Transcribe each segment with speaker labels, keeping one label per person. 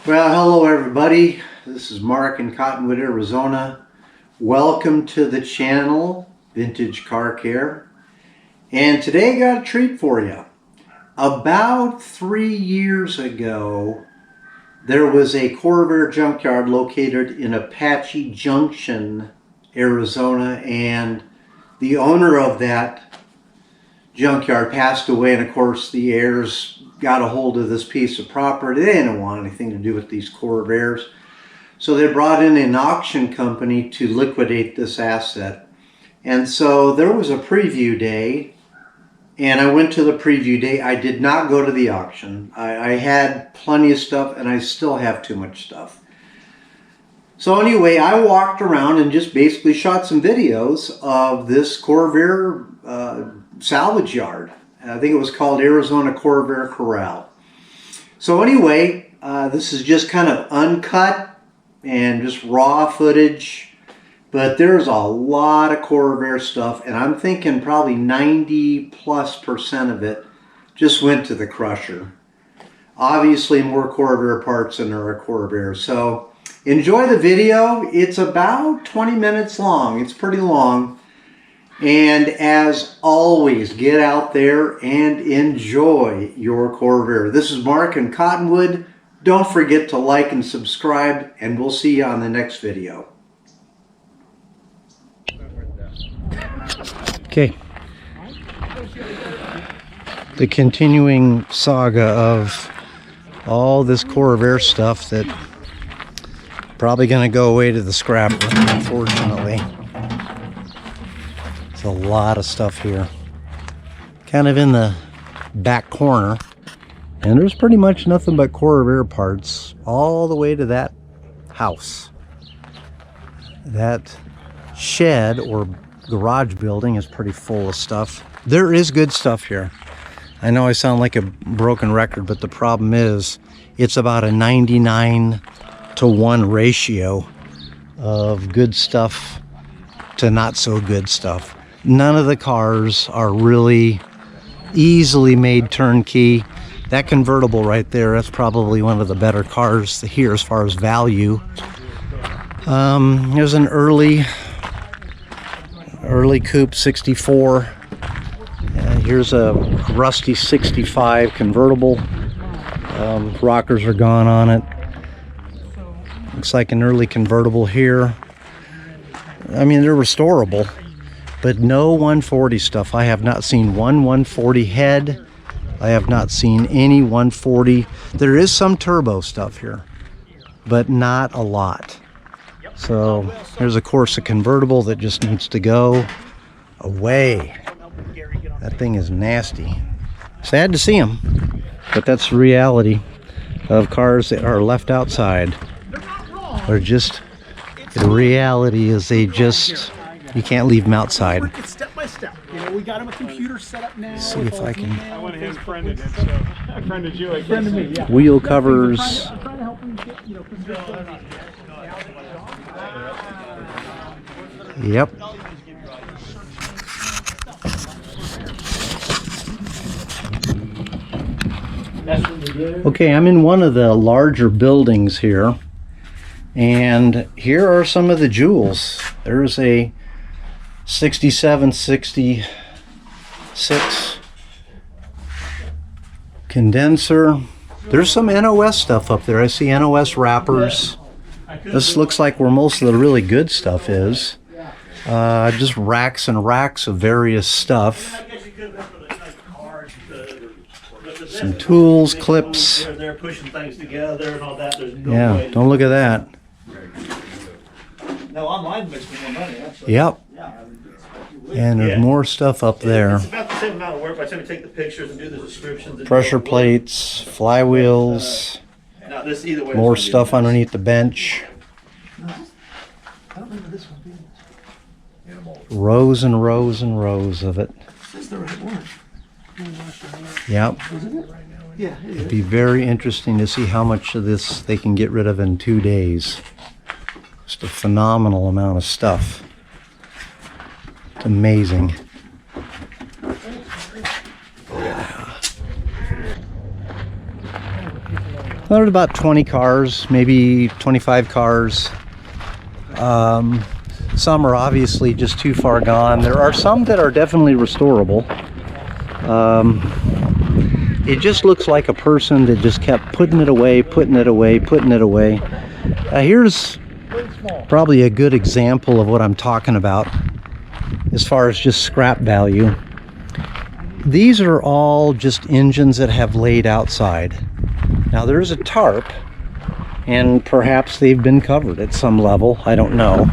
Speaker 1: Well, hello everybody. This is Mark in Cottonwood, Arizona. Welcome to the channel, Vintage Car Care. And today I got a treat for you. About 3 years ago, there was a Corvair junkyard located in Apache Junction, Arizona, and the owner of that junkyard passed away, and of course the heirs got a hold of this piece of property. They didn't want anything to do with these Corvairs, so they brought in an auction company to liquidate this asset. And so there was a preview day, and I went to the preview day. I did not go to the auction. I had plenty of stuff, and I still have too much stuff. So anyway, I walked around and just basically shot some videos of this Corvair salvage yard. I think it was called Arizona Corvair Corral. So anyway, this is just kind of uncut and just raw footage, but there's a lot of Corvair stuff, and I'm thinking probably 90+% of it just went to the crusher. Obviously more Corvair parts than there are Corvair. So enjoy the video. It's about 20 minutes long. It's pretty long. And as always, get out there and enjoy your Corvair. This is Mark in Cottonwood. Don't forget to like and subscribe, and we'll see you on the next video. Okay. The continuing saga of all this Corvair stuff that probably going to go away to the scrap, unfortunately. There's a lot of stuff here, kind of in the back corner, and there's pretty much nothing but Corvair parts all the way to that house. That shed or garage building is pretty full of stuff. There is good stuff here. I know I sound like a broken record, but the problem is it's about a 99-to-1 ratio of good stuff to not so good stuff. None of the cars are really easily made turnkey. That convertible right there, that's probably one of the better cars here as far as value. There's an early coupe 64. Here's a rusty 65 convertible. Rockers are gone on it. Looks like an early convertible here. I mean, they're restorable. But no 140 stuff. I have not seen one 140 head. I have not seen any 140. There is some turbo stuff here, but not a lot. So there's of course a convertible that just needs to go away. That thing is nasty. Sad to see them, but that's the reality of cars that are left outside. They're just, the reality is they just, you can't leave them outside.
Speaker 2: It's step by step. You know, we got him a computer set up now.
Speaker 1: See if I can.
Speaker 2: I went ahead and friended it, so I friended you. I friended me, yeah.
Speaker 1: Wheel covers.
Speaker 2: I'm trying to help him get, you know,
Speaker 1: Yep. Okay, I'm in one of the larger buildings here, and here are some of the jewels. There's a 67, 66 condenser. There's some NOS stuff up there. I see NOS wrappers. This looks like where most of the really good stuff is. Just racks and racks of various stuff. Some tools, clips.
Speaker 3: They're pushing things together and all that. There's no
Speaker 1: Yeah,
Speaker 3: way.
Speaker 1: don't look at that.
Speaker 3: No, online makes me more money, actually.
Speaker 1: Yep. And there's
Speaker 3: Yeah.
Speaker 1: more stuff up there.
Speaker 3: It's about the same amount of work by the time you take the pictures and do the descriptions. And
Speaker 1: Pressure plates, flywheels,
Speaker 3: Now, this either way.
Speaker 1: more
Speaker 3: it's gonna
Speaker 1: stuff
Speaker 3: be nice.
Speaker 1: underneath the bench.
Speaker 3: I don't remember this one being.
Speaker 1: Rows and rows and rows of it.
Speaker 3: This is the right one.
Speaker 1: Yep.
Speaker 3: Yeah, it
Speaker 1: It'd
Speaker 3: is.
Speaker 1: be very interesting to see how much of this they can get rid of in 2 days. Just a phenomenal amount of stuff. It's amazing. There's about 20 cars, maybe 25 cars. Some are obviously just too far gone. There are some that are definitely restorable. It just looks like a person that just kept putting it away, putting it away, putting it away. Here's probably a good example of what I'm talking about as far as just scrap value. These are all just engines that have laid outside. Now there's a tarp, and perhaps they've been covered at some level, I don't know.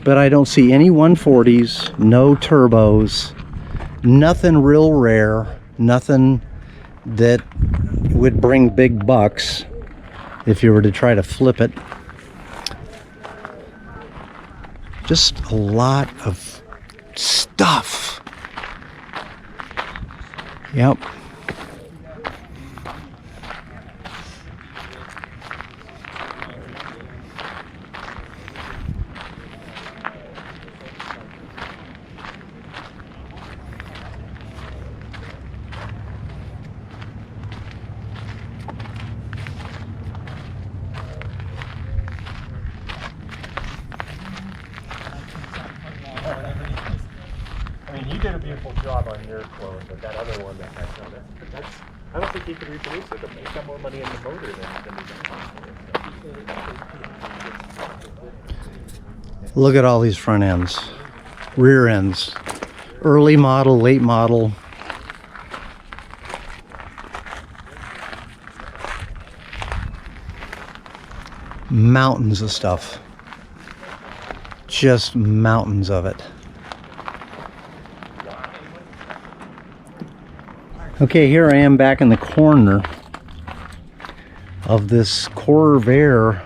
Speaker 1: But I don't see any 140s, no turbos, nothing real rare, nothing that would bring big bucks if you were to try to flip it. Just a lot of stuff. Yep.
Speaker 2: I mean, you did a beautiful job on your clone, but that other one that has done it, I don't think he could reproduce it. He's got more money in the motor than he's
Speaker 1: Look at all these front ends, rear ends, early model, late model. Mountains of stuff. Just mountains of it. Okay, here I am back in the corner of this Corvair.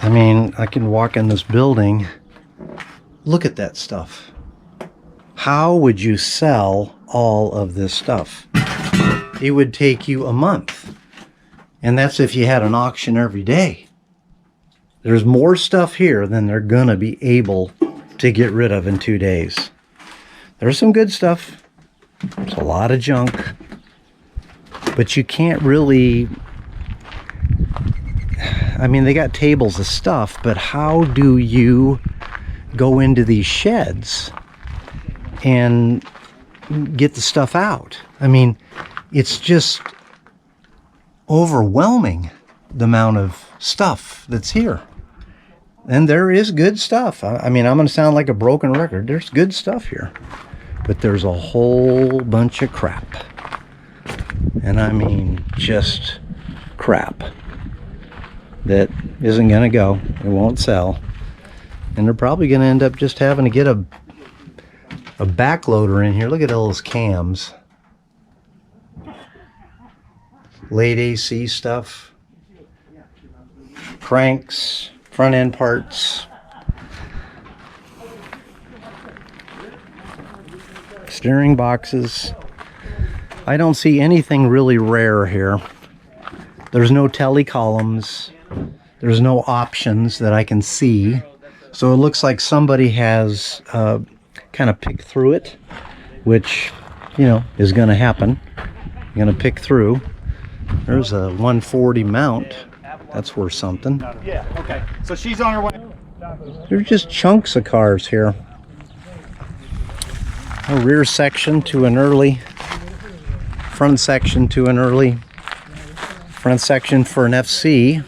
Speaker 1: I mean, I can walk in this building. Look at that stuff. How would you sell all of this stuff? It would take you a month. And that's if you had an auction every day. There's more stuff here than they're gonna be able to get rid of in 2 days. There's some good stuff. There's a lot of junk. But you can't really... I mean, they got tables of stuff, but how do you go into these sheds and get the stuff out? I mean, it's just overwhelming, the amount of stuff that's here. And there is good stuff. I mean, I'm going to sound like a broken record. There's good stuff here. But there's a whole bunch of crap. And I mean, just crap that isn't going to go. It won't sell. And they're probably going to end up just having to get a backloader in here. Look at all those cams. Late AC stuff. Cranks. Front end parts. Steering boxes. I don't see anything really rare here. There's no tele columns. There's no options that I can see. So it looks like somebody has kind of picked through it, which, you know, is going to happen. You're going to pick through. There's a 140 mount. That's worth something.
Speaker 2: Yeah, okay. So she's on her way.
Speaker 1: There's just chunks of cars here. A rear section to an early. Front section to an early. Front section for an FC.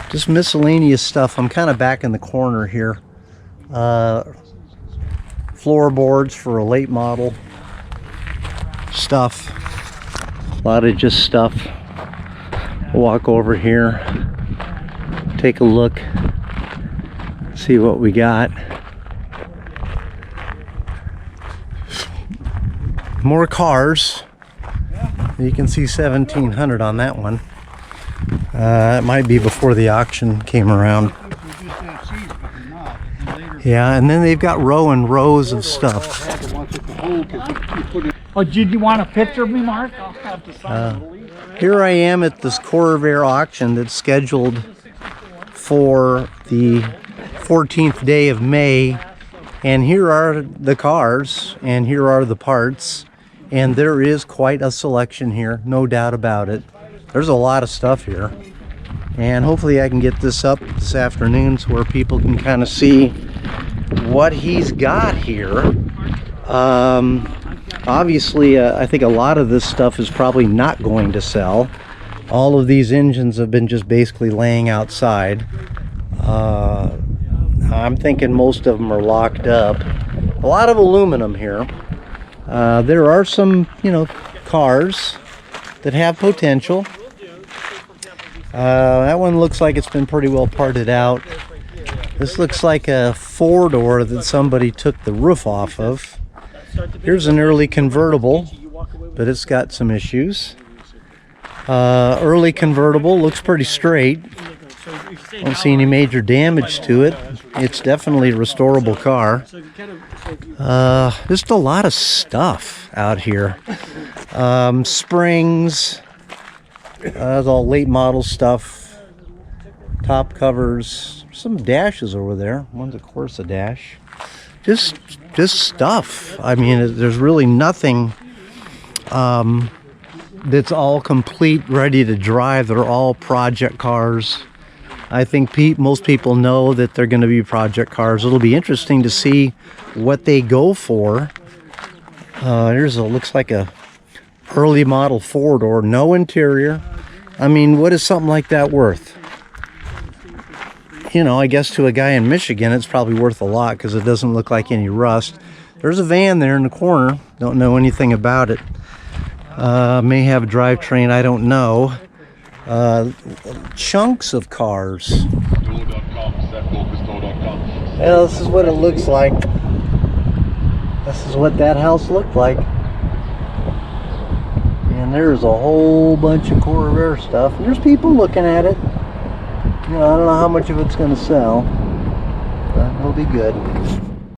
Speaker 1: Just miscellaneous stuff. I'm kind of back in the corner here. Floorboards for a late model. Stuff. A lot of just stuff. Walk over here. Take a look. See what we got. More cars. You can see 1,700 on that one. It might be before the auction came around. Yeah, and then they've got row and rows of stuff.
Speaker 2: Oh, did you want a picture of me, Mark? I'll have to sign.
Speaker 1: Here I am at this Corvair auction that's scheduled for the 14th day of May. And here are the cars, and here are the parts, And there is quite a selection here, no doubt about it. There's a lot of stuff here. And hopefully I can get this up this afternoon so where people can kind of see what he's got here. Obviously, I think a lot of this stuff is probably not going to sell. All of these engines have been just basically laying outside. I'm thinking most of them are locked up. A lot of aluminum here. There are some, you know, cars that have potential. That one looks like it's been pretty well parted out. This looks like a four-door that somebody took the roof off of. Here's an early convertible, but it's got some issues. Early convertible looks pretty straight. Don't see any major damage to it. It's definitely a restorable car. Just a lot of stuff out here. Springs. That's all late model stuff. Top covers. Some dashes over there. One's of course a dash. Just stuff. I mean, there's really nothing that's all complete, ready to drive. They're all project cars. I think most people know that they're going to be project cars. It'll be interesting to see what they go for. Looks like a early model four-door, no interior. I mean, what is something like that worth? You know, I guess to a guy in Michigan, it's probably worth a lot because it doesn't look like any rust. There's a van there in the corner. Don't know anything about it. May have a drivetrain, I don't know. Chunks of cars. Well, this is what it looks like. This is what that house looked like. And there's a whole bunch of Corvair stuff. And there's people looking at it. You know, I don't know how much of it's going to sell, but it'll be good.